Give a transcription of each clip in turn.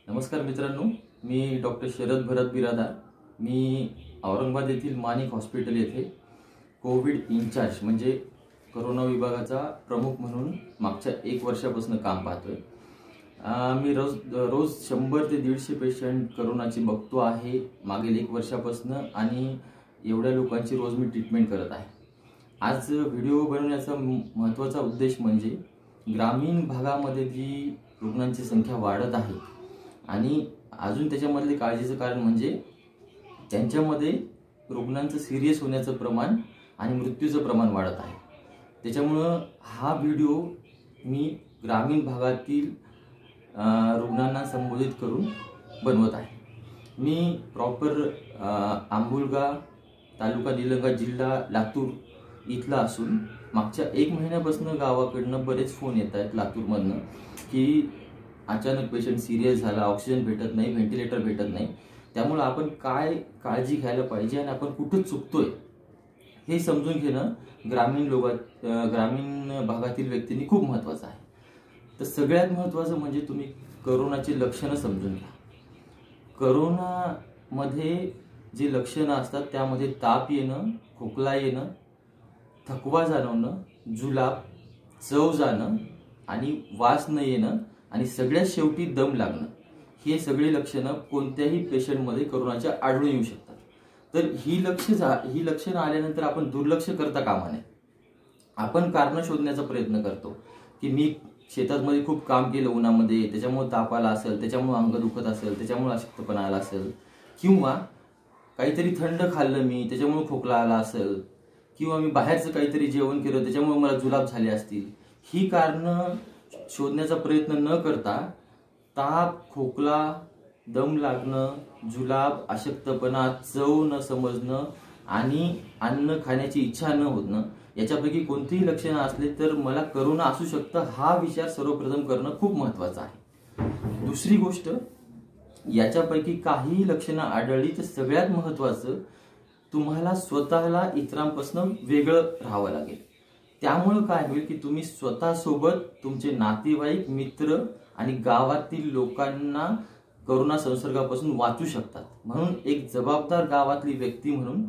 नमस्कार मित्रांनो, मी डॉक्टर शरद भरत बिरादार। मी औरंगाबाद येथील माणिक हॉस्पिटल येथे कोविड इन्चार्ज म्हणजे कोरोना विभागाचा प्रमुख म्हणून मागच्या 1 वर्षापासून काम पाहतोय। मी रोज 100 ते 150 पेशंट कोरोनाचे बघतो आहे मागील 1 वर्षापासून आणि एवढ्या लोकांची रोज मी ट्रीटमेंट करत आहे। आज व्हिडिओ बनवण्याचा महत्त्वाचा उद्देश म्हणजे ग्रामीण भागामध्ये जी रुग्णांची संख्या वाढत आहे आणि अजून त्याच्यामधले काळजीचं कारण म्हणजे त्यांच्यामध्ये रुग्णांचं सिरियस होण्याचं प्रमाण आणि मृत्यूचं प्रमाण वाढत आहे। त्याच्यामुळे हा व्हिडिओ मी ग्रामीण भागातील रुग्णांना संबोधित करून बनवत आहे। मी प्रॉपर आंबुलगा तालुका निलंगा जिल्हा लातूर इथला असून मागच्या 1 महिन्यापासून गावाकडनं बरेच फोन येत आहेत लातूरमधनं की अचानक पेशंट सिरियस झाला, ऑक्सिजन भेटत नाही, व्हेंटिलेटर भेटत नाही, त्यामुळे आपण काय काळजी घ्यायला पाहिजे आणि आपण कुठे चुकतोय हे समजून घेणं ग्रामीण भागातील व्यक्तींनी खूप महत्त्वाचं आहे। तर सगळ्यात महत्त्वाचं म्हणजे तुम्ही कोरोनाची लक्षणं समजून घ्या। कोरोनामध्ये जे लक्षणं असतात त्यामध्ये ताप येणं, खोकला येणं, थकवा जाणवणं, जुलाब, चव जाणं आणि वास न येणं आणि सगळ्यात शेवटी दम लागणं, हे सगळे लक्षणं कोणत्याही पेशंटमध्ये कोरोनाच्या आढळून येऊ शकतात। तर ही लक्षणं आल्यानंतर आपण दुर्लक्ष करता कामा नये। आपण कारण शोधण्याचा प्रयत्न करतो की मी शेतामध्ये खूप काम केलं उन्हामध्ये, त्याच्यामुळे ताप आला असेल, त्याच्यामुळे अंग दुखत असेल, त्याच्यामुळे अशक्तपणा आला असेल, किंवा काहीतरी थंड खाल्लं मी त्याच्यामुळे खोकला आला असेल, किंवा मी बाहेरचं काहीतरी जेवण केलं त्याच्यामुळे मला जुलाब झाले असतील। ही कारणं शोधण्याचा प्रयत्न न करता ताप, खोकला, दम लागणं, जुलाब, अशक्तपणा, चव न समजणं आणि अन्न खाण्याची इच्छा न होणं, याच्यापैकी कोणतीही लक्षणं असले तर मला कोरोना असू शकतं हा विचार सर्वप्रथम करणं खूप महत्त्वाचं आहे। दुसरी गोष्ट, याच्यापैकी काही लक्षणं आढळली तर सगळ्यात महत्त्वाचं तुम्हाला स्वतःला इतरांपासून वेगळं राहावं लागेल। त्यामुळे काय होईल की तुम्ही स्वतःसोबत तुमचे नातेवाईक, मित्र आणि गावातील लोकांना कोरोना संसर्गापासून वाचू शकतात। म्हणून एक जबाबदार गावातली व्यक्ती म्हणून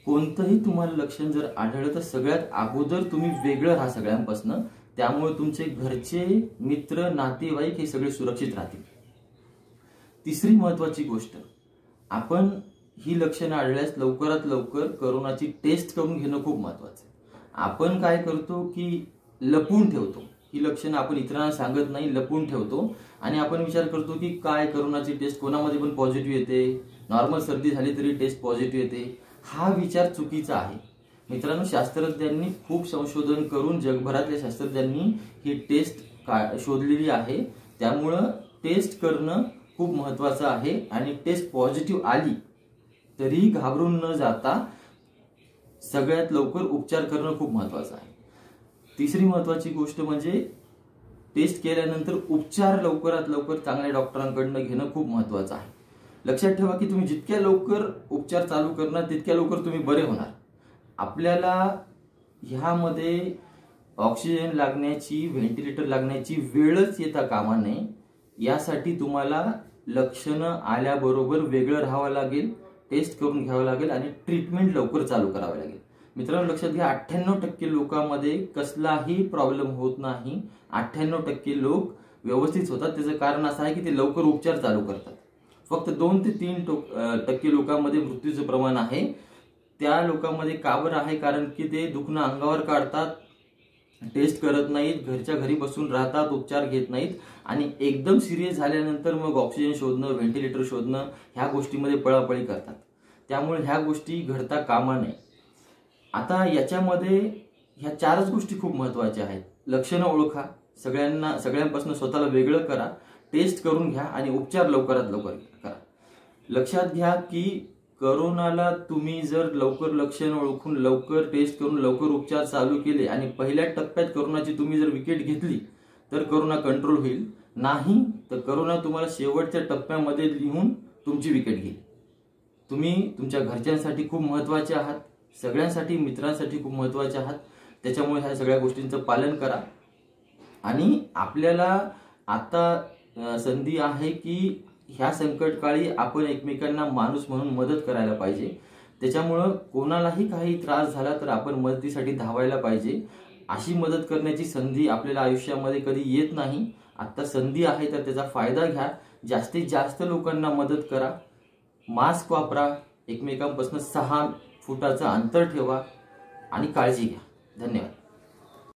कोणतंही तुम्हाला लक्षण जर आढळलं तर सगळ्यात अगोदर तुम्ही वेगळं राहा सगळ्यांपासून, त्यामुळे तुमचे घरचे, मित्र, नातेवाईक हे सगळे सुरक्षित राहतील। तिसरी महत्त्वाची गोष्ट, आपण ही लक्षणं आढळल्यास लवकरात लवकर कोरोनाची टेस्ट करून घेणं खूप महत्त्वाचं आहे। आपण काय करतो की लपून ठेवतो, ही लक्षणं आपण इतरांना सांगत नाही, लपून ठेवतो आणि आपण विचार करतो की काय कोरोनाची टेस्ट कोणामध्ये पण पॉझिटिव्ह येते, नॉर्मल सर्दी झाली तरी टेस्ट पॉझिटिव्ह येते। हा विचार चुकीचा आहे मित्रांनो। शास्त्रज्ञांनी खूप संशोधन करून जगभरातल्या शास्त्रज्ञांनी ही टेस्ट शोधलेली आहे, त्यामुळं टेस्ट करणं खूप महत्त्वाचं आहे आणि टेस्ट पॉझिटिव्ह आली तरी घाबरून न जाता सगळ्यात लवकर उपचार करणं खूप महत्त्वाचं आहे। तिसरी महत्त्वाची गोष्ट म्हणजे टेस्ट केल्यानंतर उपचार लवकरात लवकर चांगल्या डॉक्टरांकडून घेणं खूप महत्त्वाचं आहे। लक्षात ठेवा की तुम्ही जितक्या लवकर उपचार चालू करणार तितक्या लवकर तुम्ही बरे होणार। आपल्याला ह्यामध्ये ऑक्सिजन लागण्याची, व्हेंटिलेटर लागण्याची वेळच येता कामा नये, यासाठी तुम्हाला लक्षणं आल्याबरोबर वेगळं राहावं लागेल, टेस्ट करून घ्यावं लागेल आणि ट्रीटमेंट लवकर चालू करावी लागेल। मित्रांनो लक्षात घ्या, 98% लोकांमध्ये कसलाही प्रॉब्लेम होत नाही। 98% लोक व्यवस्थित होतात। त्याचं कारण असं आहे की ते लवकर उपचार चालू करतात। फक्त 2 ते 3% लोकांमध्ये मृत्यूचं प्रमाण आहे। त्या लोकांमध्ये का बरं आहे? कारण की ते दुखणं अंगावर काढतात, टेस्ट करत नाहीत, घरच्या घरी बसून राहतात, उपचार घेत नाहीत आणि एकदम सिरियस झाल्यानंतर मग ऑक्सिजन शोधणं, व्हेंटिलेटर शोधणं ह्या गोष्टीमध्ये पळापळी करतात। त्यामुळे ह्या गोष्टी घडता कामा नये। आता याच्यामध्ये ह्या 4च गोष्टी खूप महत्त्वाच्या आहेत। लक्षणं ओळखा, सगळ्यांपासून स्वतःला वेगळं करा, टेस्ट करून घ्या आणि उपचार लवकरात लवकर करा। लक्षात घ्या की कोरोनाला तुम्ही जर लवकर लक्षण ओळखून, लवकर टेस्ट करून, लवकर उपचार चालू केले आणि पहिल्या टप्प्यात कोरोनाची तुम्ही जर विकेट घेतली तर कोरोना कंट्रोल होईल, नाही तर कोरोना तुम्हाला शेवटच्या टप्प्यामध्ये लिहून तुमची विकेट घेईल। तुम्ही तुमच्या घरच्यांसाठी खूप महत्त्वाचे आहात, सगळ्यांसाठी, मित्रांसाठी खूप महत्त्वाचे आहात। त्याच्यामुळे ह्या सगळ्या गोष्टींचं पालन करा आणि आपल्याला आता संधी आहे की ह्या संकटकाळी आपण एकमेकांना माणूस म्हणून मदत करायला पाहिजे। त्याच्यामुळं कोणालाही काही त्रास झाला तर आपण मदतीसाठी धावायला पाहिजे। अशी मदत करण्याची संधी आपल्याला आयुष्यामध्ये कधी येत नाही। आता संधी आहे तर त्याचा फायदा घ्या, जास्तीत जास्त लोकांना मदत करा, मास्क वापरा, एकमेकांपासून 6 फुटाचं अंतर ठेवा आणि काळजी घ्या। धन्यवाद।